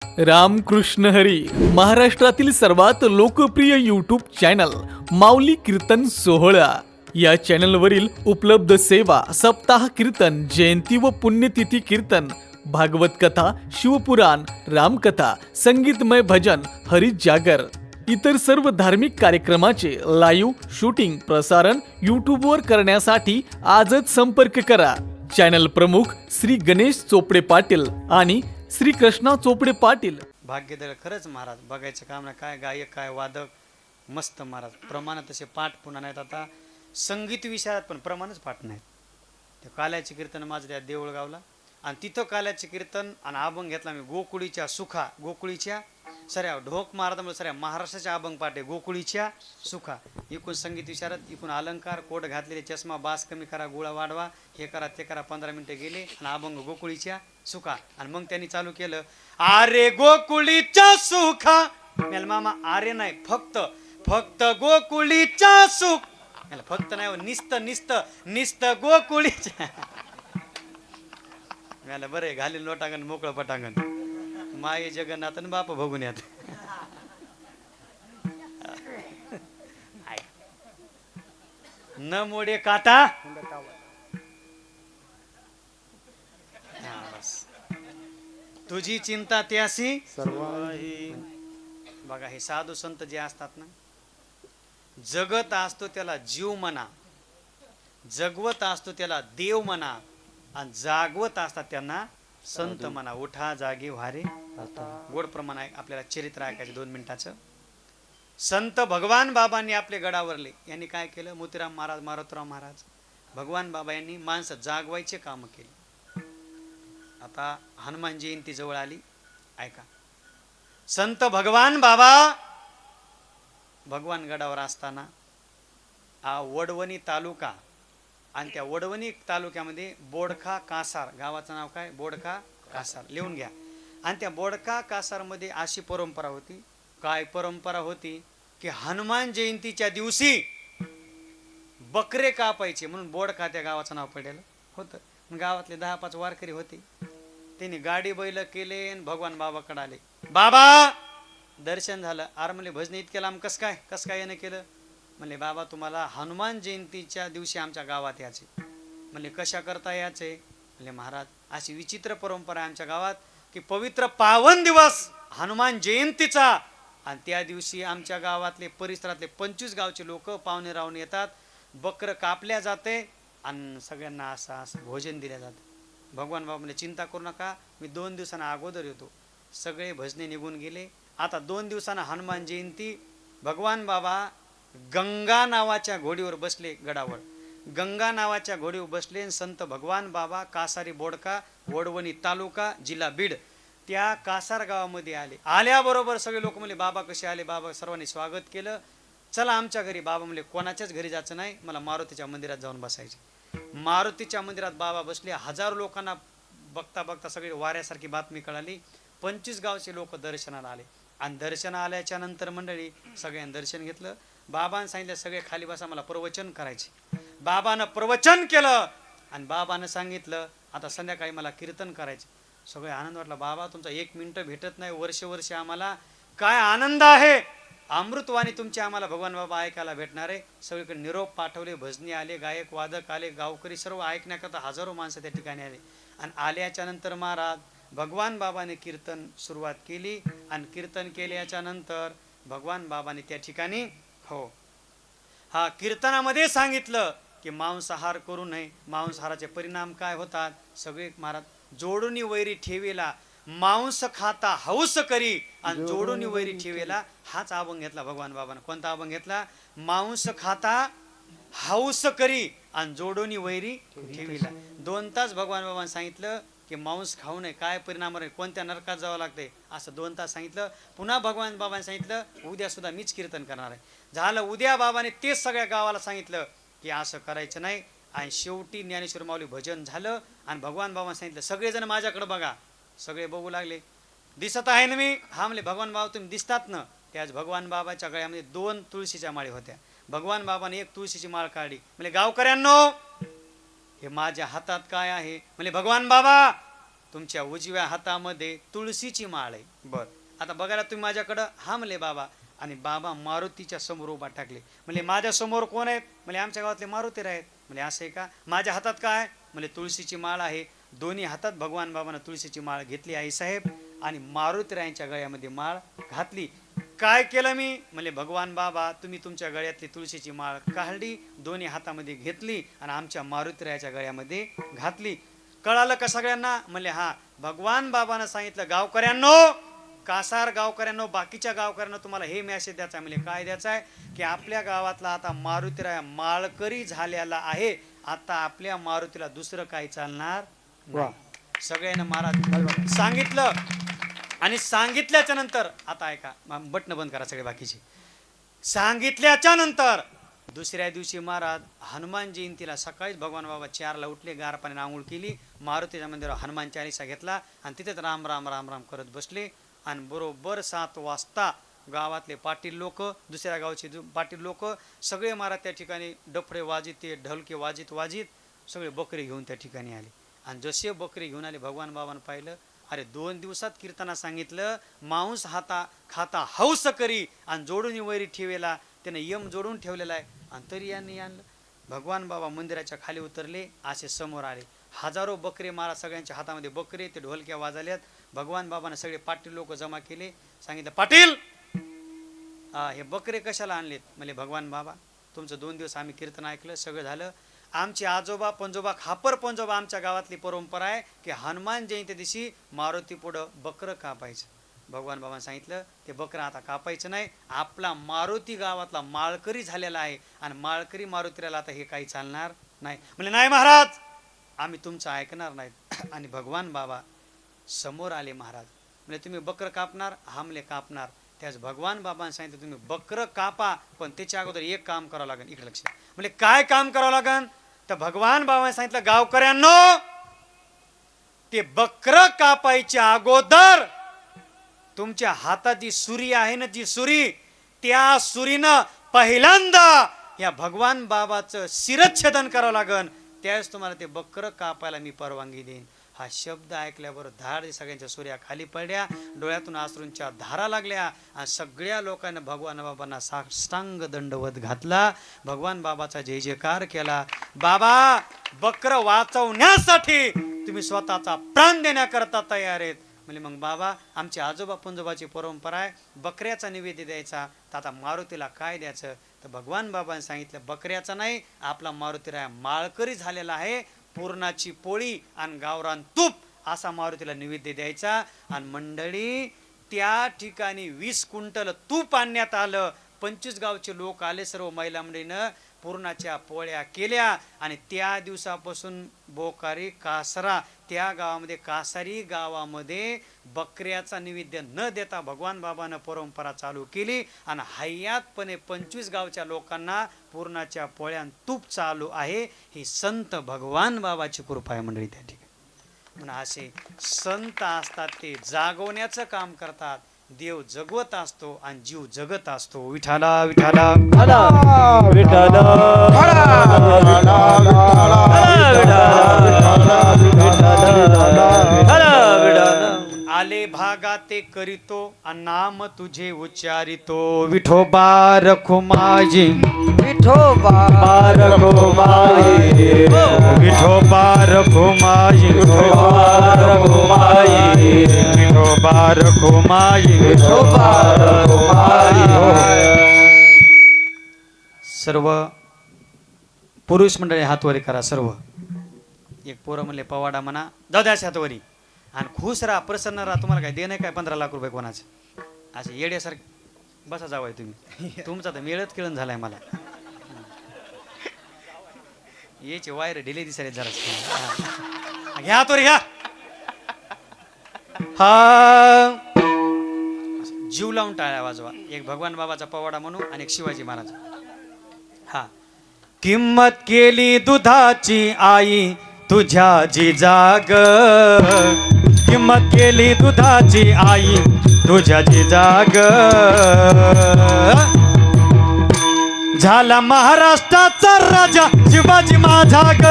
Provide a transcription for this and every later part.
रामकृष्ण हरी महाराष्ट्रातील सर्वात लोकप्रिय यूट्यूब चॅनल माऊली कीर्तन सोहळा या चॅनलवरील उपलब्ध सेवा सप्ताह कीर्तन जयंती व पुण्यतिथी कीर्तन भागवत कथा शिवपुराण रामकथा संगीतमय भजन हरी जागर इतर सर्व धार्मिक कार्यक्रमाचे लाईव्ह शूटिंग प्रसारण यूट्यूबवर करण्यासाठी आजच संपर्क करा. चॅनल प्रमुख श्री गणेश चोपडे पाटील आणि श्री कृष्णा चोपडे पाटील. भाग्यदळ खरंच महाराज बघायचं काम नाही. काय गायक काय वादक मस्त महाराज. प्रमाण तसे पाठ पुन्हा नाहीत. आता संगीत विषयात पण प्रमाणच पाठ नाहीत. ते काल्याचे कीर्तन माझं त्या देऊळगावला आणि तिथं काल्याचे कीर्तन आणि अभंग घेतला मी गोकुळीच्या सुखा गोकुळीच्या सऱ्या ढोक महाराजांमुळे सऱ्या महाराष्ट्राच्या अभंग पाठ आहे गोकुळीच्या सुखा. एकूण संगीत विशारद एकूण अलंकार कोट घातलेले चष्मा बास कमी करा गोळा वाढवा हे करा ते करा 15 मिनिटं गेले आणि अभंग गोकुळीच्या सुखा. आणि मग त्यांनी चालू केलं आरे गोकुळीच्या सुखा. मेल मामा आरे नाही फक्त फक्त गोकुळीच्या सुख. फक्त नाही निस्त निस्त निस्त गोकुळीच्या. मला बरे घालील लोटांगण मोकळं पटांगण माये जगन्नाथ बाप बघून यात. न मोडे काटा बस तुझी चिंता त्यासी बघा हे साधू संत जे असतात ना जगत असतो त्याला जीव म्हणा जगवत असतो त्याला देव म्हणा आणि जागवत असतात त्यांना संत म्हणा. उठा जागे व्हारे गोड प्रमाण आहे. आपल्याला चरित्र ऐकायचं 2 मिनिटाचं. संत भगवान बाबांनी आपले गडावरले यांनी काय केलं मोतीराम महाराज मारुतराव महाराज भगवान बाबा यांनी माणसं जागवायचे काम केले. आता हनुमान जयंती जवळ आली ऐका. संत भगवान बाबा भगवान गडावर असताना हा वडवणी तालुका आणि त्या वडवणी तालुक्यामध्ये बोडखा कासार गावाचं नाव काय बोडखा कासार लिहून घ्या. आणि त्या बोडखा कासारमध्ये अशी परंपरा होती. काय परंपरा होती की हनुमान जयंतीच्या दिवशी बकरे कापायचे म्हणून बोडखा त्या गावाचं नाव पडलेलं होतं. गावातले 10-5 वारकरी होते. त्यांनी गाडी बैल केले आणि भगवान बाबाकडे आले. बाबा दर्शन झालं. आर म्हणले भजने इतके लांब कस काय यानं केलं. म्हणले बाबा तुम्हाला हनुमान जयंतीच्या दिवशी आमच्या गावात यायचे. म्हणले कशा करता यायचे. म्हणले महाराज अशी विचित्र परंपरा आहे आमच्या गावात की पवित्र पावन दिवस हनुमान जयंतीचा आणि त्या दिवशी आमच्या गावातले परिसरातले 25 गावचे लोक पाहुणे राहून येतात. बकर कापल्या जाते आणि सगळ्यांना असं भोजन दिल्या जाते. भगवान बाबा म्हणले चिंता करू नका मी 2 दिवसांना अगोदर येतो. सगळे भजने निघून गेले. आता 2 दिवसांना हनुमान जयंती. भगवान बाबा गंगा नावाच्या घोडीवर बसले गडावर. गंगा नावाच्या घोडीवर बसले. संत भगवान बाबा कासारी बोडका वडवणी तालुका जिल्हा बीड त्या कासार गावामध्ये आले. आल्याबरोबर सगळे लोक म्हणले बाबा कसे आले. बाबा सर्वांनी स्वागत केलं. चला आमच्या घरी. बाबा म्हणले कोणाच्याच घरी जायचं नाही मला मारुतीच्या मंदिरात जाऊन बसायचे. मारुतीच्या मंदिरात बाबा बसले. हजारो लोकांना बघता बघता सगळी वाऱ्यासारखी बातमी कळाली. 25 गावचे लोक दर्शनाला आले आणि दर्शन आल्याच्या नंतर मंडळी सगळ्यांनी दर्शन घेतलं. बाबांनी सांगितलं सगळे खाली बसा मला प्रवचन करायचे. बाबानं प्रवचन केलं आणि बाबानं सांगितलं आता संध्याकाळी मला कीर्तन करायचे. सगळे आनंद वाटला. बाबा तुमचा 1 मिनिट भेटत नाही वर्ष आम्हाला काय आनंद आहे. अमृतवाणी तुमची आम्हाला भगवान बाबा ऐकायला भेटणार आहे. सगळीकडे निरोप पाठवले. भजनी आले गायक वादक आले गावकरी सर्व ऐकण्याकरता हजारो माणसं त्या ठिकाणी आले. आणि आल्याच्या नंतर महाराज भगवान बाबाने कीर्तन सुरुवात केली आणि कीर्तन केल्याच्या नंतर भगवान बाबाने त्या ठिकाणी हो हा कीर्तनामध्ये सांगितलं की मांसाहार करू नये. मांसाहाराचे परिणाम काय होतात. सगळे महाराज जोडूनी वैरी ठेवेला मांस खाता हौस करी आणि जोडूनी वैरी ठेवेला हाच अभंग घेतला भगवान बाबाने. कोणता अभंग घेतला. मांस खाता हौस करी आणि जोडूनी वैरी ठेवीला. 2 तास भगवान बाबांनी सांगितलं की मांस खाऊ नये काय परिणाम आहे कोणत्या नरकात जावं लागते असं 2 तास सांगितलं. पुन्हा भगवान बाबांनी सांगितलं उद्या सुद्धा मीच कीर्तन करणार आहे. झालं उद्या बाबाने तेच सगळ्या गावाला सांगितलं की असं करायचं नाही. आणि शेवटी ज्ञानेश्वर माऊली भजन झालं आणि भगवान बाबांनी सांगितलं सगळेजण माझ्याकडे बघा. सगळे बघू लागले. दिसत आहे ना मी. हा म्हणले भगवान बाबा तुम्ही दिसतात ना. त्याच भगवान बाबाच्या गळ्यामध्ये 2 तुळशीच्या माळी होत्या. भगवान बाबाने 1 तुळशीची माळ काढली. म्हणजे गावकऱ्यांनो हे माझ्या हातात काय आहे. म्हणजे भगवान बाबा तुमच्या उजव्या हातामध्ये तुळशीची माळ आहे. बर, आता बघायला तुम्ही माझ्याकडं हा म्हणले बाबा, आणि बाबा मारुतीच्या समोर उभा टाकले. म्हणजे माझ्या समोर कोण आहेत? म्हणजे आमच्या गावातले मारुती आहेत. म्हणजे असं आहे का? माझ्या हातात काय? म्हणजे तुळशीची माळ आहे. दोन्ही हातात भगवान बाबांना तुळशीची माळ घेतली आई साहेब, आणि मारुतीरायांच्या गळ्यामध्ये माळ घातली. काय केलं मी? म्हणजे भगवान बाबा, तुम्ही तुमच्या गळ्यातली तुळशीची माळ काढली, दोन्ही हातामध्ये घेतली आणि आमच्या मारुतीरायाच्या गळ्यामध्ये घातली. कळालं का सगळ्यांना? म्हणले हा. भगवान बाबांना सांगितलं, गावकऱ्यांनो, कासार गावकऱ्यांनो, बाकीच्या गावकऱ्यांना तुम्हाला हे मेसेज द्यायचा आहे. म्हणजे काय द्यायचं आहे? की आपल्या गावातला आता मारुतीराया माळकरी झालेला आहे. आता आपल्या मारुतीला दुसरं काही चालणार नाही. सगळ्यांना महाराज सांगितलं, आणि सांगितल्याच्या नंतर आता ऐका, बटन बंद करा सगळे बाकीचे. सांगितल्याच्या नंतर दुसऱ्या दिवशी महाराज हनुमान जयंतीला सकाळीच भगवान बाबा 4ला उठले, गार पाण्याने आंघोळ केली, मारुतीच्या मंदिरावर हनुमान चालीसा घेतला आणि तिथेच राम राम राम राम करत बसले. आणि बरोबर 7 वाजता गावातले पाटील लोक, दुसऱ्या गावचे पाटील लोक सगळे महाराज त्या ठिकाणी डफडे वाजित, ते ढोलके वाजित वाजित सगळे बकरी घेऊन त्या ठिकाणी आले. आणि जसे बकरी घेऊन आले, भगवान बाबांना पाहिलं, अरे 2 दिवसात कीर्तना सांगितलं, मांस खाता हौस करी, आणि जोडून वैरी ठेवेला, त्याने यम जोडून ठेवलेला आहे, आणि तरी यांनी आणलं. भगवान बाबा मंदिराच्या खाली उतरले, असे समोर आले. हजारो बकरे महाराज, सगळ्यांच्या हातामध्ये बकरे, ते ढोलक्या वाजल्यात. भगवान बाबांना सगळे पाटील लोक जमा केले. सांगितलं, पाटील हे बकरे कशाला आणलेत? म्हणजे भगवान बाबा, तुमचं 2 दिवस आम्ही कीर्तन ऐकलं, सगळं झालं. आमचे आजोबा पंजोबा, खापर पंजोबा, आमच्या गावातली परंपरा आहे की हनुमान जयंती दिवशी मारुती पुढं बकरं कापायचं. भगवान बाबांनी सांगितलं, ते बकरं आता कापायचं नाही. आपला मारुती गावातला माळकरी झालेला आहे, आणि माळकरी मारुतीला आता हे काही चालणार नाही. म्हणजे नाही महाराज, आम्ही तुमचं ऐकणार नाहीत. आणि भगवान बाबा समोर आले. महाराज म्हणजे तुम्ही बकरं कापणार? हमले कापणार. त्याच भगवान बाबांनी सांगितलं, तुम्ही बकरं कापा, पण त्याच्या अगोदर एक काम करावं लागेल. इकडे लक्ष. म्हणजे काय काम करावं लागेल? तर भगवान बाबांनी सांगितलं, गावकऱ्यांनो, ते बकरं कापायच्या अगोदर तुमच्या हातात जी सुरी आहे ना, जी सुरी, त्या सुरीनं पहिल्यांदा या भगवान बाबाचं शिरच्छेदन करावं लागेल. त्यावेळेस तुम्हाला ते बकरं कापायला मी परवानगी देईन. हा शब्द ऐकल्याबरोबर धाड सगळ्यांच्या सूर्या खाली पडल्या, डोळ्यातून अश्रूंच्या धारा लागल्या, आणि सगळ्या लोकांना भगवान बाबांना साष्टांग दंडवत घातला. भगवान बाबाचा जय जयकार केला. बाबा, बकरं वाचवण्यासाठी तुम्ही स्वतःचा प्राण देण्याकरता तयार आहेत. म्हणजे मग बाबा, आमची आजोबा पंजोबाची परंपरा आहे, बकऱ्याचा निवेद्य द्यायचा. तर आता मारुतीला काय द्यायचं? तर भगवान बाबांनी सांगितलं, बकऱ्याचा नाही, आपला मारुतीराया माळकरी झालेला आहे, पूर्णाची पोळी आणि गावरान तूप असा मारुतीला निवेद्य द्यायचा. आणि मंडळी, त्या ठिकाणी 20 क्विंटल तूप आणण्यात आलं. 25 गावचे लोक आले, सर्व महिला मंडळीनं पूर्णाच्या पोळ्या केल्या. आणि त्या दिवसापासून बोकारी कासरा, त्या गावामध्ये, कासारी गावामध्ये बकऱ्याचा निवेद्य न देता भगवान बाबानं परंपरा चालू केली. आणि हयातपणे 25 गावच्या लोकांना पूर्णाच्या पोळ्या तूप चालू आहे. ही संत भगवान बाबाची कृपा आहे मंडळी. त्या ठिकाणी म्हणून असे संत असतात, ते जागवण्याचं काम करतात. देव जगवत असतो आणि जीव जगत असतो. विठाला विठाला विठाला आले भागा ते करीतो, नाम तुझे उच्चारितो. विठोबा रखो माझी, विठोबा रखो माझी, विठोबा रखो माझी, विठोबा रखो माझी, विठोबा रखो माझी, विठोबा रखो माझी. सर्व पुरुष मंडळी हातवरी करा. सर्व एक पोरं म्हणले पवाडा म्हणा, जाऊ द्या हातवरी. आणि खुश राहा, प्रसन्न राहा. तुम्हाला काय देणं काय 15 लाख रुपये कोणाचे? असे येड्यासारखे बसा जावाय तुम्ही. तुमचा तर मेळच किळण झालाय मला. याचे वायर ढिले दिसायले जरा. घ्या तो रे घ्या. हा, जीव लावून टाळ्या वाजवा. एक भगवान बाबाचा पवाडा म्हणू आणि एक शिवाजी महाराज. हा, किंमत केली दुधाची आई तुझ्या जिजाग, किंमत केली दुधाची आई तुझ्या जिजाग. झाला महाराष्ट्राचा राजा शिवाजी माझा ग.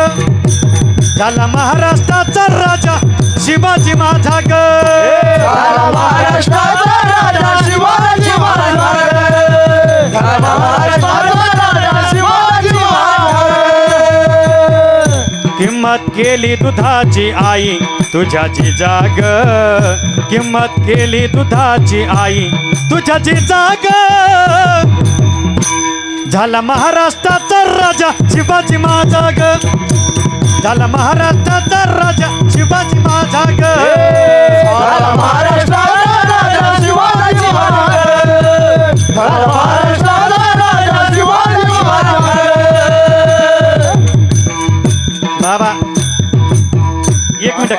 झाला महाराष्ट्राचा राजा शिवाजी माझा ग झाला महाराष्ट्राचा राजा शिवाजी महाराज झाला महाराष्ट्राचा राजा शिवाजी महाराज किंमत केली दुधाची आई तुझ्या जिजाग किंमत केली दुधाची आई तुझ्या जिजाग झाला महाराष्ट्राचा राजा शिवाजी माझा ग झाला महाराष्ट्राचा राजा शिवाजी माझा ग झाला महाराष्ट्राचा राजा शिवाजी महाराज झाला महाराष्ट्राचा राजा शिवाजी महाराज बाबा एक मिनिट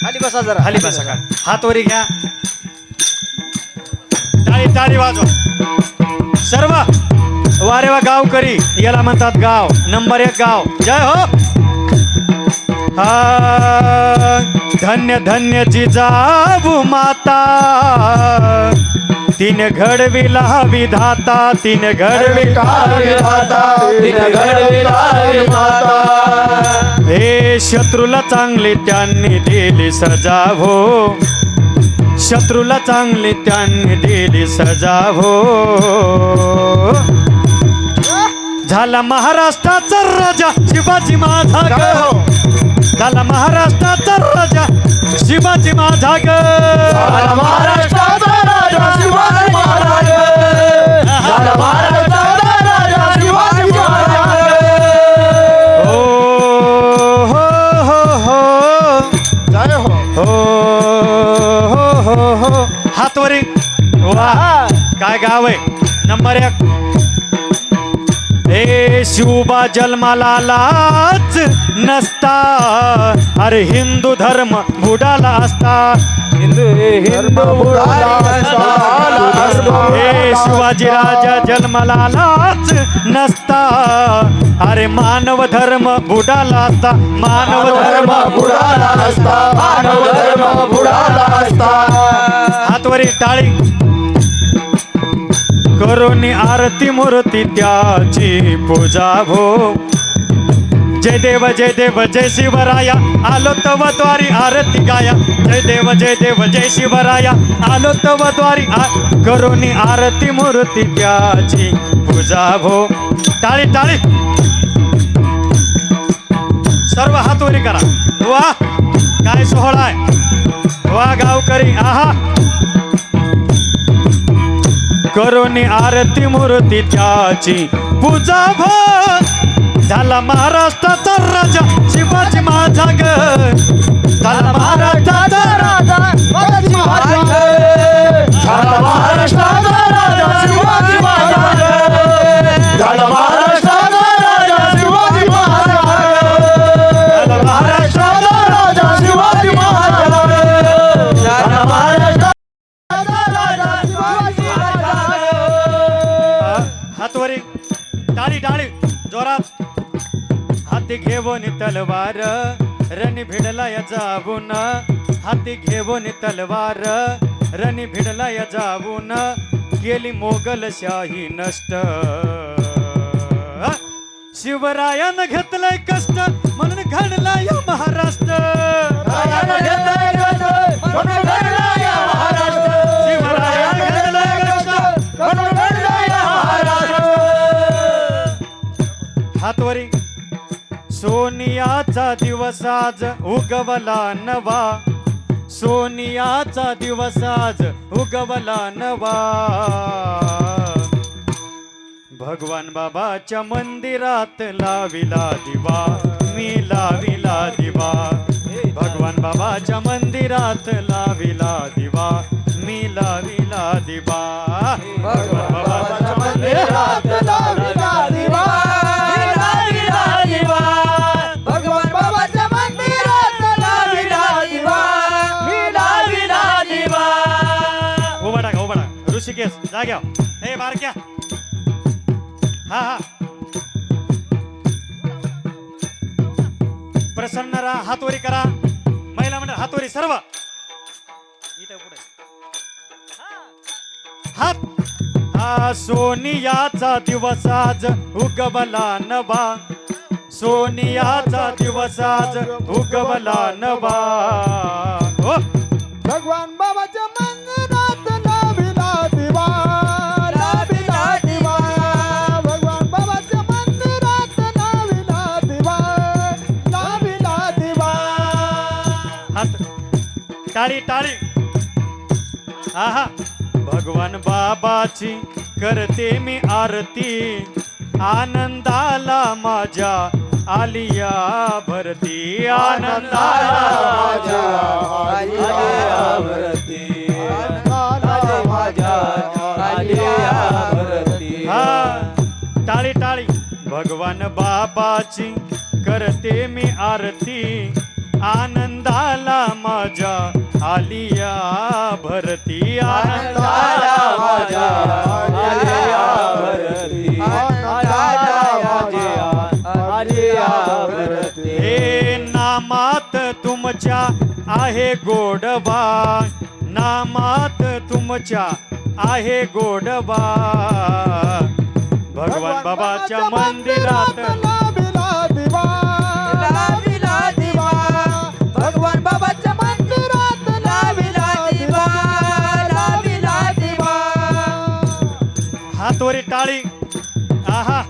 खाली बसा जरा खाली बसा का हात वरी घ्या टाळी टाळी वाजवा सर्व वारे वा गावकरी याला म्हणतात गाव नंबर 1 गाव जय हो हा धन्य धन्य जिजाऊ माता तिने घडविला विधाता तिने घडविला विधाता तिने घडविला विधाता हे शत्रूला चांगली त्यांनी दिली सजा हो शत्रूला चांगली त्यांनी दिली सजा हो झाला महाराष्ट्राचा राजा शिवाजी माझा ग झाला महाराष्ट्राचा राजा शिवाजी माझा ग झाला महाराष्ट्राचा राजा शिवाजी महाराज झाला महाराष्ट्राचा राजा शिवाजी महाराज हो हो हो हो जय हो हो हो हो हो हातवरी वा काय गाव आहे नंबर 1 हे शिवबा जन्माला लाच नसता अरे हिंदू धर्म बुडाला असता हिंदू बुडाला असता हे शिवाजी राजा जन्माला लाच नसता अरे मानव धर्म बुडाला असता मानव धर्म बुडाला असता मानव धर्म बुडाला असता हातवरी टाळी करोनी आरती मूर्ती त्याची पूजा भो जय देव जय शिवराया आलो तव द्वारी आरती गाया जय देव जय शिवराया आलो तव द्वारी करोनी आरती मूर्ती त्याची पूजा भो टाळी टाळी सर्व हातवरी करा वा काय सोहळा आहे वा गावकरी आहा करोनी आरती मूर्ती त्याची पूजा भो झाला महाराष्ट्राचा राजा शिवाजी माझा ग झाला महाराष्ट्राचा राजा शिवाजी महाराज झाला महाराष्ट्राचा राजा शिवाजी महाराज झाला महाराष्ट्राचा राजा शिवाजी महाराज झाला महाराष्ट्राचा राजा शिवाजी महाराज झाला महाराष्ट्राचा राजा शिवाजी महाराज हातवरी टाळी टाळी जोरात हाती घेऊन तलवार रणी भिडला या जाऊन हाती घेऊन तलवार रणी भिडला या जाऊन केली मोगलशाही नष्ट शिवरायानं घेतलंय कष्ट म्हणून घडला या महाराष्ट्र राजानं घेतलंय कष्ट, म्हणून घडला या महाराष्ट्र. शिवरायानं घेतलंय कष्ट म्हणून घडला या महाराष्ट्र. हातवरी सोनियाचा दिवस आज उगवला नवा सोनियाचा दिवस आज उगवला नवा भगवान बाबाच्या मंदिरात लाविला दिवा मी लाविला दिवा भगवान बाबाच्या मंदिरात लाविला दिवा मी लाविला दिवा भगवान बाबाच्या मंदिरात लाविला दिवा, लाविला दिवा. भगवान बाबाच्या मंदिरात लाविला दिवा, मी लाविला दिवा. उभा टाका ऋषिकेश जाग्या हे बारक्या हा हा प्रसन्न राहा हातवरी करा महिला मंडळ हातवरी सर्व इथे पुढे हात हा सोनियाचा दिवस आज उगवला नवा सोनियाचा दिवस आज उगवला नवा हो. भगवान बाबाच्या मंदिरात लाविला दिवा लाविला दिवा भगवान बाबाच्या मंदिरात लाविला दिवा लाविला दिवा हात टाळी टाळी आहा भगवान बाबाची करते मी आरती आनंदाला माझ्या आलिया भरती आनंदाला माझ्या आलिया भरती माझ्या आलिया भरती हा टाळी टाळी भगवान बाबाची करते मी आरती आनंदाला माझ्या आलिया भरती आनंदाला माझ्या आलिया भरती आलिया भरती हे नामात तुमच्या आहे गोडवा नामात तुमच्या आहे गोडवा भगवान बाबाच्या मंदिरात लाविला दिवा लाविला दिवा भगवान बाबाच्या मंदिरात लाविला दिवा लाविला दिवा हातवरी टाळी आहा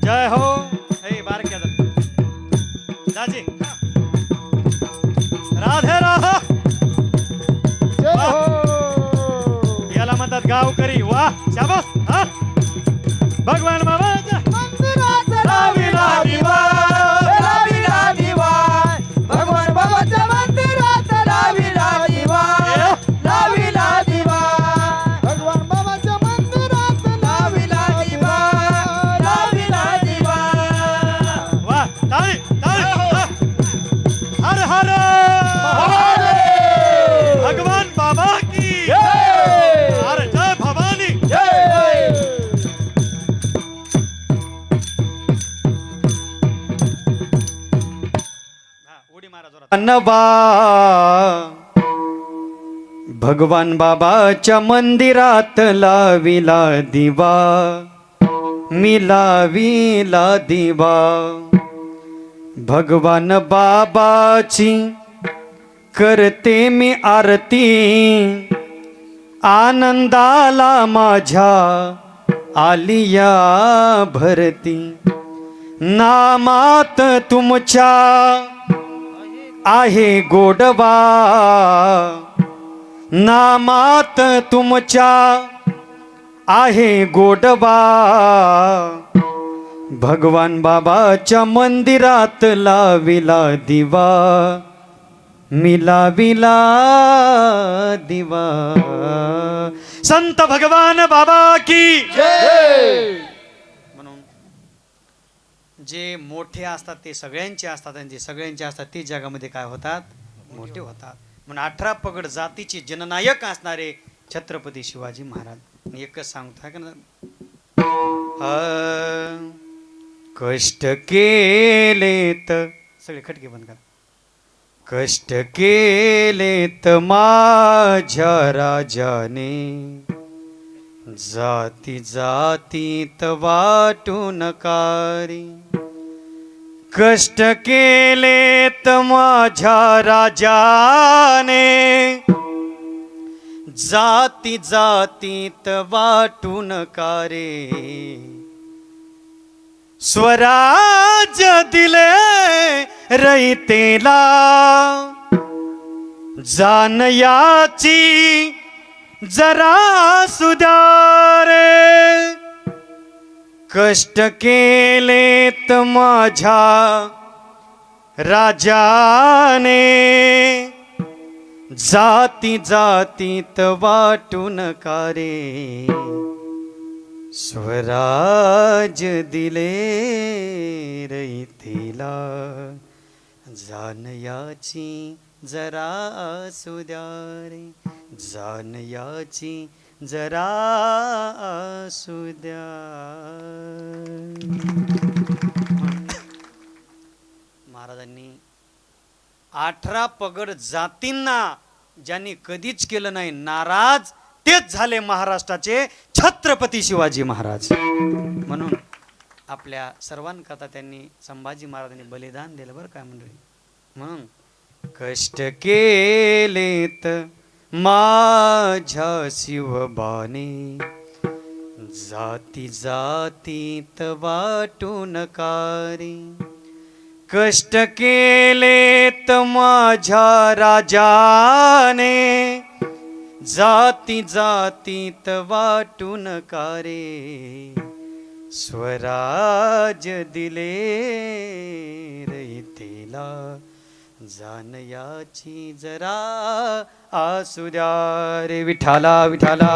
जय हो हे बारक्या दाजी राधे राधा जय हो याला म्हणतात गावकरी वा शाबास हा भगवान बाबाच्या मंदिरात लाविला दिवा लाविला दिवा भगवान बाबाच्या मंदिरात लाविला दिवा लाविला दिवा भगवान बाबाच्या मंदिरात लाविला दिवा लाविला दिवा वा टाळी टाळी हा. हर हर भगवान बाबा की हर जय भवानी उडी मारा जोरात नवा भगवान बाबाच्या मंदिरात लाविला दिवा मी लाविला दिवा भगवान बाबाची करते मी आरती आनंदाला माझ्या आलिया भरती नामात तुमच्या आहे गोडवा नामात तुमच्या आहे गोडवा भगवान बाबाच्या मंदिरात लाविला दिवा मी लाविला दिवा संत भगवान बाबा की म्हणून जे मोठे असतात ते सगळ्यांचे असतात आणि जे सगळ्यांचे असतात ते जगामध्ये काय होतात मोठे होतात म्हणून 18 पगड जातीचे जननायक असणारे छत्रपती शिवाजी महाराज एकच सांगतो का ना कष्ट केलेत सगळे खटके बंद करा कष्ट केलेत माझ्या राजाने जाती जातीत वाटून कारी कष्ट केलेत माझ्या राजाने जाती जातीत वाटून कारे स्वराज दिले रयतेला जान याची जरा सुधारे कष्ट केलेत माझ्या राजाने जाती जातीत वाटून कारे स्वराज दिले रयतेला जान याची जरा सुद्यारे जान याची जरा सुद्या महाराजांनी 18 पगड जातींना ज्यांनी कधीच केलं नाही नाराज तेच झाले महाराष्ट्राचे छत्रपती शिवाजी महाराज. म्हणून आपल्या सर्वांकरता त्यांनी संभाजी महाराजांनी बलिदान दिलं बरं काय मंडळी. म्हणून कष्ट केलेत माझ्या शिवबाने, जाती जातीत वाटून कारी. कष्ट केलेत माझ्या राजाने, जाती जातीत वाटून कारे. स्वराज दिले रयतेला, जाण याची जरा आसू द्या रे. विठाला विठाला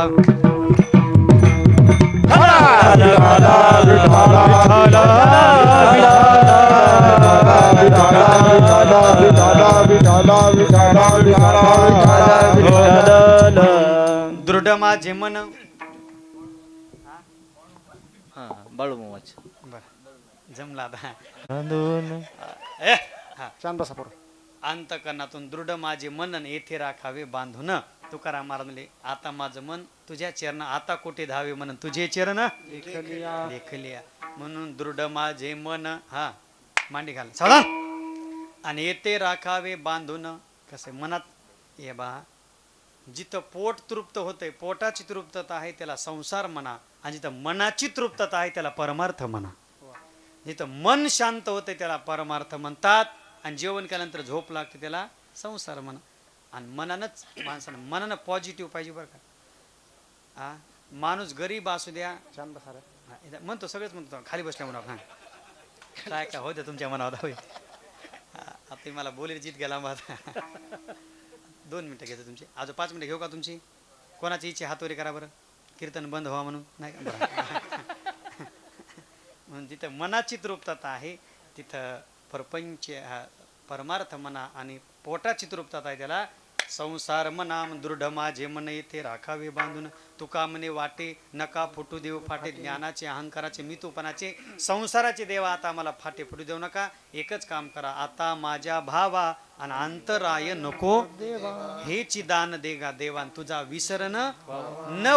दृढ माझे मन. बाळू मामाच बर जमला आता. शांत बसा पोरं. अंतकरणातून दृढ माझे मनन येथे राखावे बांधून. तुकाराम महाराज म्हणले आता माझं मन तुझ्या चरण, आता कुठे धावे म्हणून तुझे चरण लेखलिया. म्हणून दृढ माझे मन, हा मांडी घाल सावधान. आणि येथे राखावे बांधून. कसे मनात ये बा, जिथं पोट तृप्त होतंय, पोटाची तृप्तता आहे त्याला संसार म्हणा, आणि जिथं मनाची तृप्तता आहे त्याला परमार्थ म्हणा. जिथं मन शांत होते त्याला परमार्थ म्हणतात, आणि जेवण केल्यानंतर झोप लागते त्याला संसार म्हणा. आणि मनानंच माणसानं मनानं पॉझिटिव्ह पाहिजे बरं का. माणूस गरीब असू द्या, शांत बसा रे. म्हणतो सगळेच म्हणतो खाली बसल्या म्हणा. हां काय काय होतं तुमच्या मनावर होय. आता मला बोलेल जीत गेला मग. 2 मिनटं घेतो तुमची, अजून 5 मिनटं घेऊ का तुमची. कोणाची इच्छा हातवरी करा बरं, कीर्तन बंद व्हा म्हणून. नाही बरं. म्हणून जिथं मनाची तृप्तता आहे तिथं परपंच परमार्थ म्हणा, आणि पोटाची तृप्तता आहे त्याला संसार म्हणा. दृढ माझे मन येथे राखावे बांधून. तुका म्हणे वाटे नका फुटू देऊ फाटे. ज्ञानाचे अहंकाराचे मितूपणाचे संसाराचे देवा आता मला फाटे फुटू देऊ नका. एकच काम करा आता माझ्या भावा, आणि अंतराय नको हेची दान देगा देवान. तुझा विसर न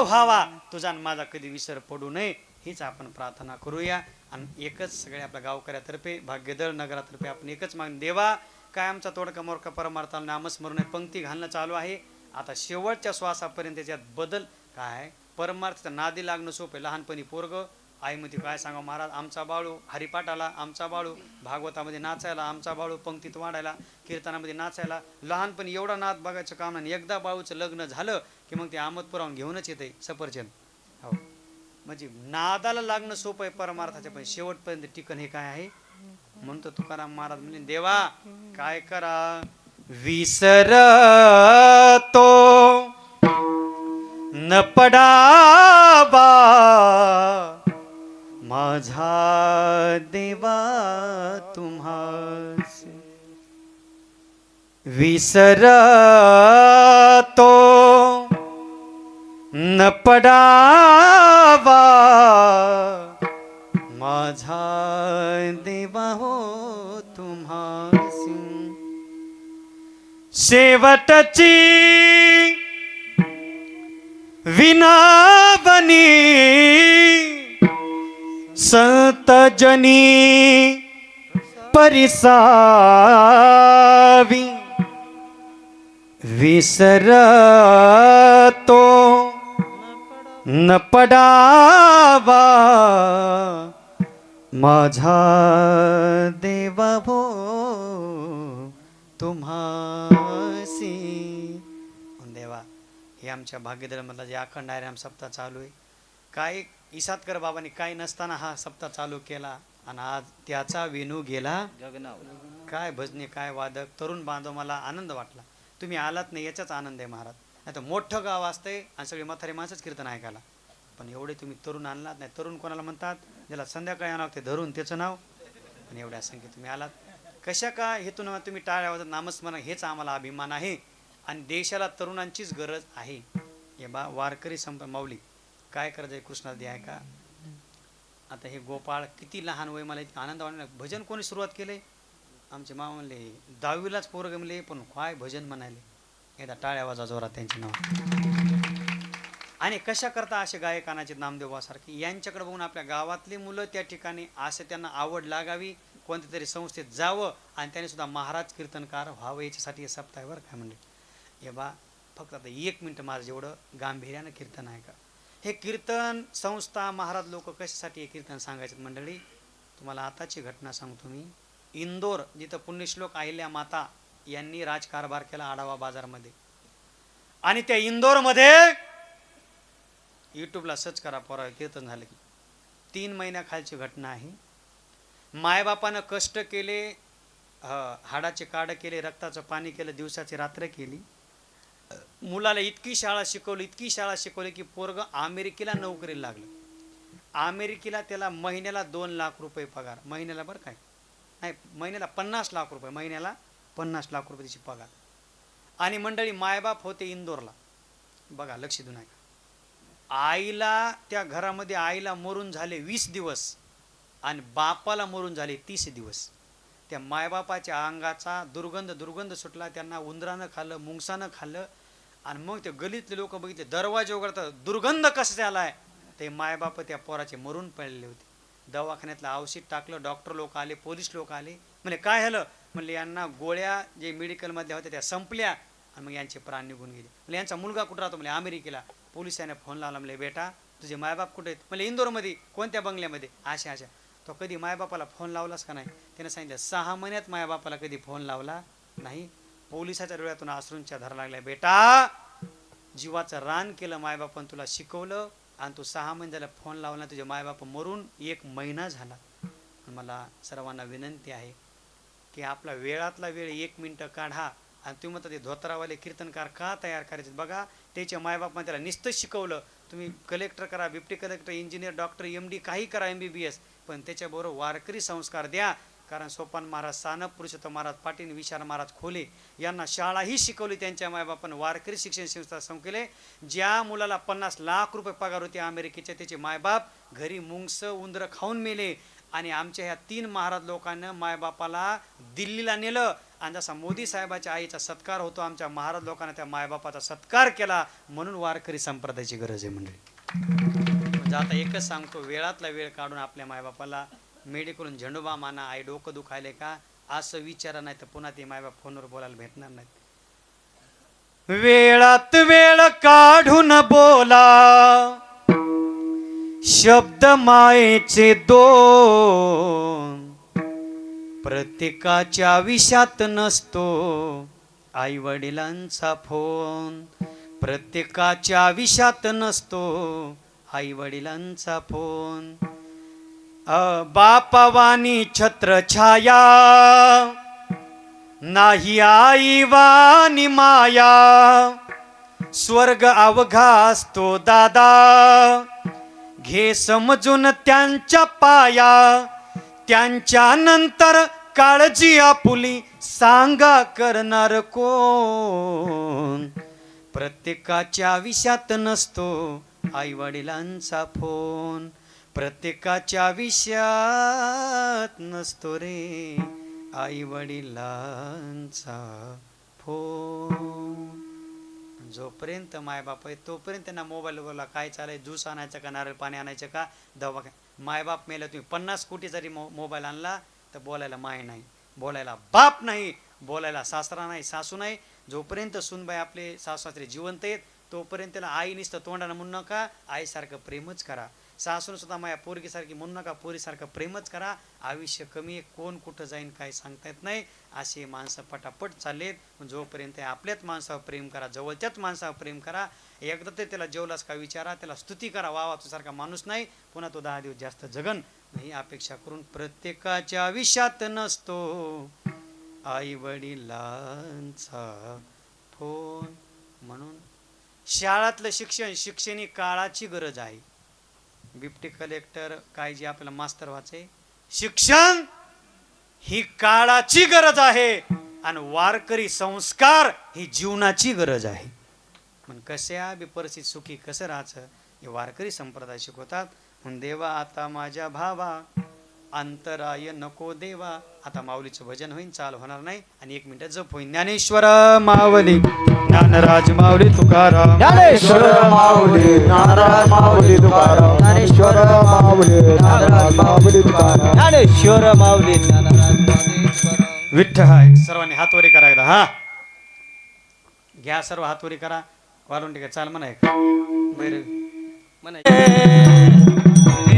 व्हावा, तुझा माझा कधी विसर पडू नये, हीच आपण प्रार्थना करूया. आणि एकच सगळे आपल्या गावकऱ्यातर्फे, भाग्यदळ नगरातर्फे आपण एकच मागणी. देवा काय आमचा तोडका मोडका परमार्थाला नामस्मरण पंक्ती घालणं चालू आहे. आता शेवटच्या श्वासापर्यंत त्याच्यात बदल काय, परमार्थ नादी लागणं सोपं. लहानपणी पोरग आईमध्ये काय सांगा महाराज, आमचा बाळू हरिपाठाला, आमचा बाळू भागवतामध्ये नाचायला, आमचा बाळू पंक्तीत वाढायला, कीर्तनामध्ये नाचायला. लहानपणी एवढा नाद बघायचं काम नाही. एकदा बाळूचं लग्न झालं की मग ते आमद पुरावून घेऊनच येते सफरचंद. हो म्हणजे नादाला लागणं सोपं आहे परमार्थाच्या, पण शेवटपर्यंत टिकन हे काय आहे. म्हणतो तुकाराम महाराज म्हणजे देवा काय करा, विसर तो न पडावा माझा देवा तुम्हास. विसर तो न पडावा माझा देवा हो तुम्हासी. शेवटची विनावनी संत जनी परिसावी. विसर तो न पडावा माझा देवा भो तुम्हासी. देवा हे आमच्या भाग्यदळमधला जे अखंड आराम सप्ताह चालू आहे, काय इसातकर बाबांनी काय नसताना हा सप्ताह चालू केला, आणि आज त्याचा वेणू गेला गगनावर. काय भजने काय वादक तरुण बांधव, मला आनंद वाटला. तुम्ही आलात नाही याचाच आनंद आहे महाराज. नाही तर मोठं गाव असतंय आणि सगळे म्हातारे माणसंच कीर्तन ऐकायला, पण एवढे तुम्ही तरुण आणलात नाही. तरुण कोणाला म्हणतात, ज्याला संध्याकाळी आणावं ते धरून त्याचं नाव. आणि एवढ्या संख्येत तुम्ही आलात कशा का हेतून तुम्ही टाळ्या वाजत नामस्मरण, हेच आम्हाला अभिमान आहे. आणि देशाला तरुणांचीच गरज आहे. हे बा वारकरी माऊली काय करायचं आहे कृष्णादी आहे का. आता हे गोपाळ किती लहान वय, मला इतका आनंद वाटला. भजन कोणी सुरुवात केले, आमचे मामा म्हणले 10वीलाच पोरग म्हणले, पण काय भजन म्हणाले. एकदा टाळ्या वाजा जोरात त्यांचे नाव. आणि कशा करता असे गायकानाचे नामदेवासारखे यांच्याकडे बघून आपल्या गावातली मुलं त्या ठिकाणी असं त्यांना आवड लागावी, कोणत्या तरी संस्थेत जावं आणि त्याने सुद्धा महाराज कीर्तनकार व्हावं, याच्यासाठी हे सप्ताह आहे बरं काय म्हणले. हे बा फक्त आता 1 मिनिट माझं जेवढं गांभीर्यानं कीर्तन आहे का, हे कीर्तन संस्था महाराज लोक कशासाठी हे कीर्तन सांगायचं मंडळी. तुम्हाला आताची घटना सांगतो मी. इंदोर जिथं पुण्यश्लोक अहिल्या माता यांनी राजकारभार केला आढावा बाजारमध्ये, आणि त्या इंदोरमध्ये यूट्यूबला सर्च करा, पोरा कीर्तन झालं की 3 महिन्याखालची घटना आहे. मायबापानं कष्ट केले, हाडाचे काढ केले, रक्ताचं पाणी केलं, दिवसाची रात्र केली, मुलाला इतकी शाळा शिकवली की पोरग अमेरिकेला नोकरीला लागलं. अमेरिकेला त्याला महिन्याला 2 लाख रुपये पगार, महिन्याला बरं काय नाही, महिन्याला 50 लाख रुपये, महिन्याला 50 लाख रुपये तिची पगार. आणि मंडळी मायबाप होते इंदोरला. बघा लक्ष देऊ नका. आईला त्या घरामध्ये आईला मरून झाले 20 दिवस आणि बापाला मरून झाले 30 दिवस. त्या मायबापाच्या अंगाचा दुर्गंध सुटला. त्यांना उंदरानं खाल्लं, मुंगसानं खाल्लं. आणि मग ते गलीतले लोक बघितले, दरवाजे उघडतात, दुर्गंध कसा आलाय. ते मायबाप त्या पोराचे मरून पडलेले होते. दवाखान्यातलं औषध टाकलं, डॉक्टर लोक आले, पोलीस लोक आले. म्हणजे काय झालं, म्हणले यांना गोळ्या जे मेडिकलमधल्या होत्या त्या संपल्या आणि मग यांचे प्राण निघून गेले. म्हणजे यांचा मुलगा कुठं राहतो, म्हणजे अमेरिकेला. पोलिसांनी फोन लावला, म्हणले बेटा तुझे मायबाप कुठे आहेत, म्हणजे इंदोरमध्ये. कोणत्या बंगल्यामध्ये, अशा. तो कधी मायबापाला फोन लावलास का नाही. त्याने सांगितलं 6 महिन्यात मायबापाला कधी फोन लावला नाही. पोलिसाच्या डोळ्यातून अश्रूंच्या धारा लागल्या. बेटा जीवाचं रान केलं मायबापानं, तुला शिकवलं आणि तू 6 महिने झाला फोन लावला, तुझे मायबाप मरून 1 महिना झाला. मला सर्वांना विनंती आहे की आपला वेळातला वेळ 1 मिनिटं काढा. आणि तुम्ही म्हणता ते धोतरावाले कीर्तनकार का तयार करायचे, बघा त्याच्या मायबापानं त्याला नुसतं शिकवलं. तुम्ही कलेक्टर करा, बिप्टी कलेक्टर, इंजिनियर, डॉक्टर, MD काही करा, MBBS, पण त्याच्याबरोबर वारकरी संस्कार द्या. कारण सोपान महाराज सानप, पुरुषोत्तम महाराज पाटील, विशाल महाराज खोले यांना शाळाही शिकवली त्यांच्या मायबापानं. वारकरी शिक्षण संस्था सुरू केले. ज्या मुलाला 50 लाख रुपये पगार होते अमेरिकेच्या, त्याचे मायबाप घरी मुंगस उंदरं खाऊन मेले. आणि आमच्या ह्या 3 महाराज लोकांना मायबापाला दिल्लीला नेलं. आणि जसा मोदी साहेबाच्या आईचा सत्कार होतो, आमच्या महाराज लोकांना त्या मायबापाचा सत्कार केला. म्हणून वारकरी संप्रदायाची गरज आहे मंडळी. म्हणजे आता एकच सांगतो, वेळातला वेळ काढून आपल्या मायबापाला मेडिकलून झेंडूबा माना, आई डोकं दुखायले का असं विचारा, नाही तर पुन्हा ते मायबाप फोनवर बोलायला भेटणार नाहीत. वेळात वेळ काढून बोला, शब्द मायेचे 2, प्रत्येकाच्या विषात नसतो आई वडिलांचा फोन. प्रत्येकाच्या विषात नसतो आई वडिलांचा फोन. बापावानी छत्र छाया, नाही आई वाणी माया. स्वर्ग अवघा असतो दादा, घे समजून त्यांच्या पाया. त्यांच्या नंतर काळजी आपुली सांगा करणार कोण. प्रत्येकाच्या विषात नसतो आई वडिलांचा फोन. प्रत्येकाच्या विषयात नसतो रे आई वडिलांचा फोन. जोपर्यंत मायबाप आहे तोपर्यंत त्यांना मोबाईलवरला काय चालाय, ज्यूस आणायचं का, नारळ पाणी आणायचं का, दवाखान्यात. मायबाप मेला, तुम्ही 50 कोटी जरी मोबाईल आणला तर बोलायला माय नाही, बोलायला बाप नाही, बोलायला सासरा नाही, सासू नाही. जोपर्यंत सुनबाई आपले सासू-सासरे जिवंत आहेत तोपर्यंत त्याला आई नुसतं तोंडानं म्हणू नका, आईसारखं प्रेमच करा. सासून सुद्धा माझ्या पोरगीसारखी म्हणू नका, पोरीसारखं प्रेमच करा. आयुष्य कमी आहे, कोण कुठं जाईन काय सांगता येत नाही. असे माणसं पटापट चाललेत. जोपर्यंत आपल्याच माणसावर प्रेम करा, जवळच्याच माणसावर प्रेम करा. एकदा ते त्याला जेवलास का विचारा, त्याला स्तुती करा, वा तुझ्यासारखा माणूस नाही, पुन्हा तो 10 दिवस जास्त जगन ही अपेक्षा करून. प्रत्येकाच्या विषात नसतो आई वडिलांचा फोन. म्हणून शाळातलं शिक्षण, शिक्षण ही काळाची गरज आहे. बिप्टी कलेक्टर काय जे आपल्याला मास्तर व्हायचंय, शिक्षण ही काळाची गरज आहे. आणि वारकरी संस्कार ही जीवनाची गरज आहे. पण कशा बी परिस्थिती सुखी कसं राहायचं हे वारकरी संप्रदाय शिकवतात. म्हणून देवा आता माझ्या भावा अंतराय नको देवा. आता माऊलीचं भजन होईल, चालू होणार नाही आणि 1 मिनिट जप होईल. ज्ञानेश्वर माऊली ज्ञानराज माऊली तुकाराम. ज्ञानेश्वर माऊली ज्ञानराज माऊली तुकाराम. ज्ञानेश्वर माऊली ज्ञानराज माऊली तुकाराम. ज्ञानेश्वर माऊली ज्ञानराज माऊली तुकाराम. विठ्ठल. सर्वांनी हात वरी करा एकदा. हा घ्या, सर्व हात वरी करा. वाढून ठीक आहे, चाल म्हणा एक भैरवी.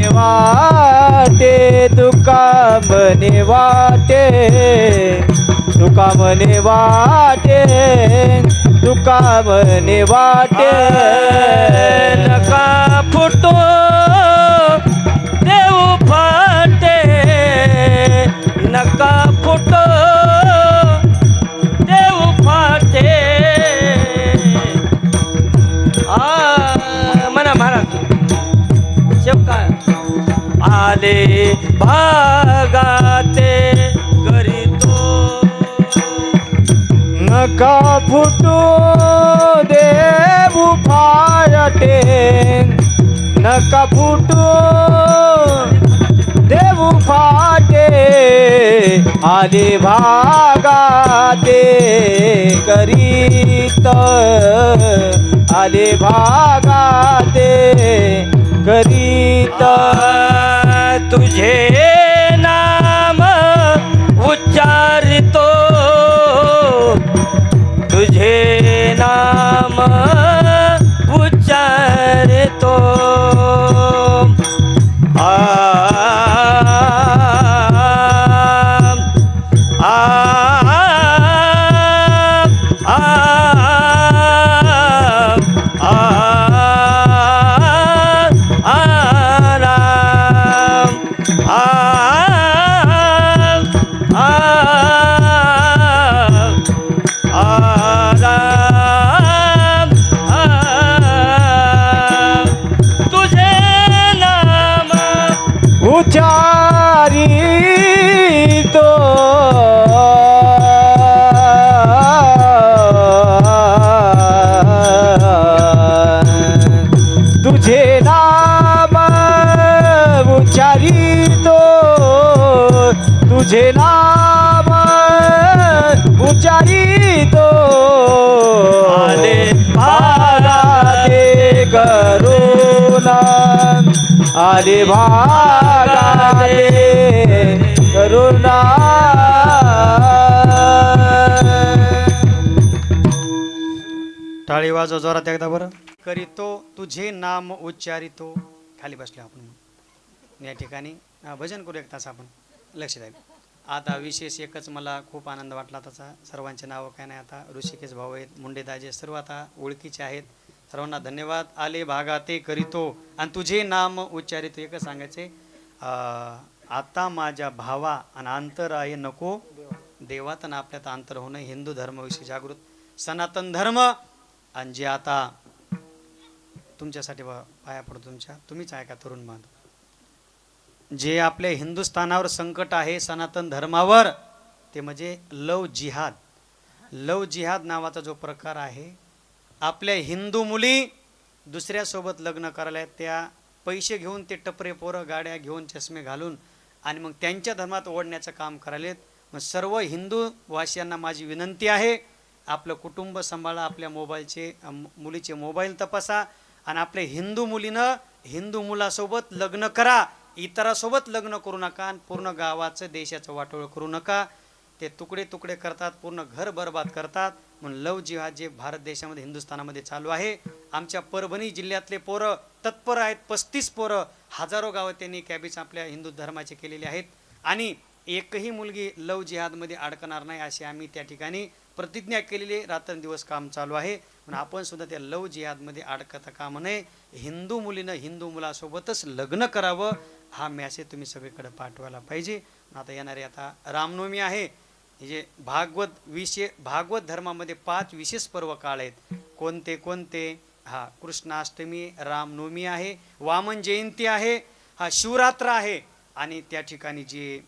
वाटे तुका म्हणे वाटे, तुका म्हणे वाटे, तुका म्हणे वाटे. नका फुटो देऊ फाटे, नका फुटो देऊ फाटे. म्हणा महाराज काय आले भागाते करीतो, नका फुटू देऊ फाटे, नका फुटू देऊ फाटे. आले भागाते करीत, आले भागाते करीत. तुझे नाम उच्चारितो, तुझे नाम उच्चारितो. आ तुझे नाम उच्चारितो. आले भागाते करुणा, आले भागाते करुणा. टाळी वाजव जोरात एकदा बरं. करीतो तुझे नाम उच्चारितो. खाली बसले आपण या ठिकाणी. भजन करू 1 तास आपण. लक्ष द्या. आता विशेष एकच मला खूप आनंद वाटला त्याचा. सर्वांचे नावं काय नाही, आता ऋषिकेश भाऊ आहेत, मुंडे दाजे सर्व आता ओळखीचे आहेत. सर्वांना धन्यवाद. आले भागाते करीतो आणि तुझे नाम उच्चारितो. एकच सांगायचे, आता माझ्या भावा आणि अंतराय नको देवात आणि आपल्यात अंतर होणं. हिंदू धर्माविषयी जागृत सनातन धर्म. आणि जे आता तुमच्यासाठी पाया पडतो तुमच्या, तुम्हीच ऐका तरुण बांधव, जे आपल्या हिंदुस्थानावर संकट आहे सनातन धर्मावर, ते म्हणजे लव जिहाद. लव जिहाद नावाचा जो प्रकार आहे, आपल्या हिंदू मुली दुसऱ्यासोबत लग्न करायला त्या पैसे घेऊन ते टपरे पोरं गाड्या घेऊन चष्मे घालून आणि मग त्यांच्या धर्मात ओढण्याचं काम करायलेत. मग सर्व हिंदू वासियांना माझी विनंती आहे, आपलं कुटुंब सांभाळा, आपल्या मुलीचे मोबाईल तपासा आणि आपल्या हिंदू मुलीनं हिंदू मुलासोबत लग्न करा. इतरासोबत लग्न करू नका आणि पूर्ण गावाचं देशाचं वाटोळं करू नका. ते तुकडे तुकडे करतात, पूर्ण घर बरबाद करतात. म्हणून लव जिहाद जे भारत देशामध्ये हिंदुस्थानामध्ये चालू आहे. आमच्या परभणी जिल्ह्यातले पोरं तत्पर आहेत. 35 पोरं, हजारो गावं त्यांनी कॅबिज आपल्या हिंदू धर्माचे केलेले आहेत आणि एकही मुलगी लव जिहादमध्ये अडकणार नाही अशी आम्ही त्या ठिकाणी प्रतिज्ञा केलेली. रात्रंदिवस काम चालू आहे. म्हणून आपण सुद्धा त्या लव जिहादमध्ये अडकता कामा नये. हिंदू मुलीनं हिंदू मुलासोबतच लग्न करावं, हा मॅसेज तुम्ही सगळीकडे पाठवायला पाहिजे. आता येणारे आता रामनवमी आहे. हे जे भागवत धर्मामध्ये 5 विशेष पर्व काळ आहेत. कोणते कोणते? हा कृष्णाष्टमी, रामनवमी आहे, वामन जयंती आहे, हा शिवरात्र आहे. आणि त्या ठिकाणी जी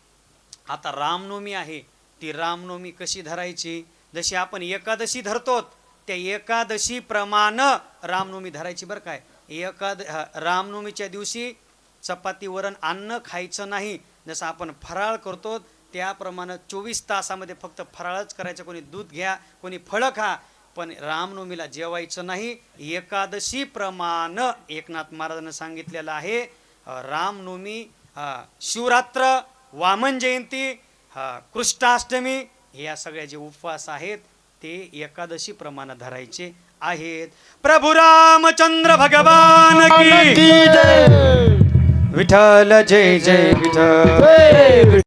आता रामनवमी आहे, ती रामनवमी कशी धरायची? जशी आपण एकादशी धरतो त्या एकादशी प्रमाणे रामनवमी धरायची बरं काय. रामनवमीच्या दिवशी चपाती वरण अन्न खायचं नाही. जसं आपण फराळ करतो त्याप्रमाणे 24 तासामध्ये फक्त फराळच करायचं. कोणी दूध घ्या, कोणी फळं खा, पण रामनवमीला जेवायचं नाही. एकादशी प्रमाण एकनाथ महाराजांनी सांगितलेलं आहे. रामनवमी, शिवरात्र, वामन जयंती, कृष्णाष्टमी या सगळ्या जे उपवास आहेत ते एकादशी प्रमाणे धरायचे आहेत. प्रभू रामचंद्र भगवान की की जय. विठ्ठल जय जय विठ्ठल. जय